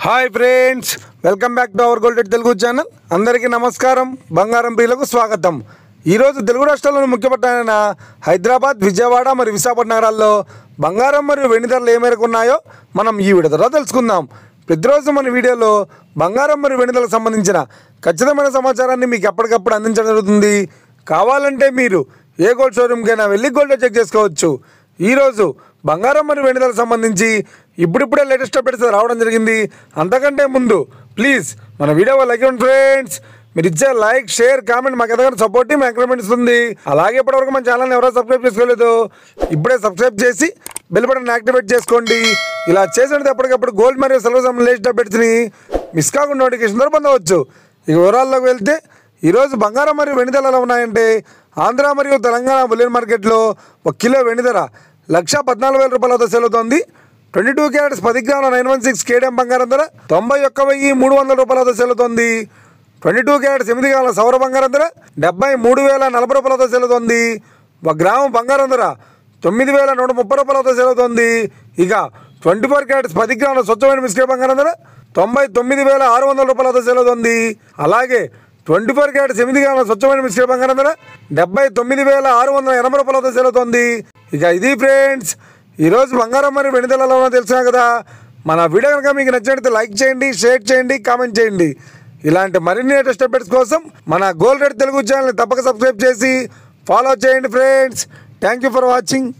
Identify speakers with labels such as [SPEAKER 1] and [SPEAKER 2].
[SPEAKER 1] Hi friends, welcome back to our golden Telugu channel. అందరికీ నమస్కారం. బంగారం ప్రియులకు స్వాగతం. ఈరోజు తెలుగు రాష్ట్రాల్లోని ముఖ్య పట్టణాలైన హైదరాబాద్, విజయవాడ మరియు విశాఖపట్నం నగరాల్లో బంగారం మరియు వెండి ధరలు ఏ మేరకు ఉన్నాయో మనం ఈ వీడియో ద్వారా తెలుసుకుందాం. ప్రతిరోజు మన వీడియోలో బంగారం మరియు వెండి ధరలకు సంబంధించిన ఖచ్చితమైన సమాచారాన్ని మీకు ఎప్పటికప్పుడు అందించడం జరుగుతుంది. కావాలంటే మీరు ఏ గోల్డ్ షోరూమ్కైనా వెళ్ళి గోల్డ్ చెక్ చేసుకోవచ్చు. ఈరోజు బంగారం మరియు వెండి ధరలకు సంబంధించి ఇప్పుడిప్పుడే లేటెస్ట్ అప్డేట్స్ రావడం జరిగింది. అంతకంటే ముందు ప్లీజ్ మన వీడియో లైక్ ఇవ్వండి ఫ్రెండ్స్. మీరు ఇచ్చే లైక్, షేర్, కామెంట్ మాకు ఎంతగానో సపోర్ట్, మా ఎంకరేజ్మెంట్ ఇస్తుంది. అలాగే ఇప్పటివరకు మన ఛానల్ని ఎవరో సబ్స్క్రైబ్ చేసుకోలేదు, ఇప్పుడే సబ్స్క్రైబ్ చేసి బెల్ బటన్ యాక్టివేట్ చేసుకోండి. ఇలా చేసినట్టు ఎప్పటికప్పుడు గోల్డ్ మరియు సిల్వర్ సంబంధించిన లేటెస్ట్ అప్డేట్స్ని మిస్ కాకుండా నోటిఫికేషన్ ద్వారా పొందవచ్చు. ఇక వివరాల్లోకి వెళ్తే ఈరోజు బంగారం మరియు వెండి ధరలు ఎలా ఉన్నాయంటే, ఆంధ్ర మరియు తెలంగాణ బులియన్ మార్కెట్లో 1 కిలో వెండి ధర 1,14,000 రూపాయల వద్ద సేల్ అవుతోంది. 22 క్యారెట్స్ 10 గ్రాముల 916 కేడిఎం బంగారం ధర 91,300 రూపాయల వద్ద సేల్ అవుతోంది. 22 క్యారెట్స్ 8 గ్రాముల సౌర బంగారం ధర 73,040 రూపాయల వద్ద సేల్ అవుతోంది. 1 గ్రాము బంగారం ధర 9,130 రూపాయల వద్ద సేల్ అవుతోంది. ఇక 24 క్యారెట్స్ 10 గ్రాముల స్వచ్ఛమైన మిస్కేట్ బంగారం ధర 99,600 రూపాయల వద్ద సేల్ అవుతోంది. అలాగే 24 క్యారెట్స్ 8 గ్రాముల స్వచ్ఛమైన మిస్కేట్ బంగారం ధర 79,680 రూపాయల వద్ద సేల్ అవుతోంది. ఇక ఇది ఫ్రెండ్స్ ఈరోజు బంగారం మరియు వెండి ధరలు ఎలా ఉన్నాయో తెలిసినా కదా. మన వీడియో కనుక మీకు నచ్చినట్లయితే లైక్ చేయండి, షేర్ చేయండి, కామెంట్ చేయండి. ఇలాంటి మరిన్ని లేటెస్ట్ అప్డేట్స్ కోసం మన గోల్డ్ రేట్ తెలుగు ఛానల్ని తప్పక సబ్స్క్రైబ్ చేసి ఫాలో చేయండి friends. Thank you for watching.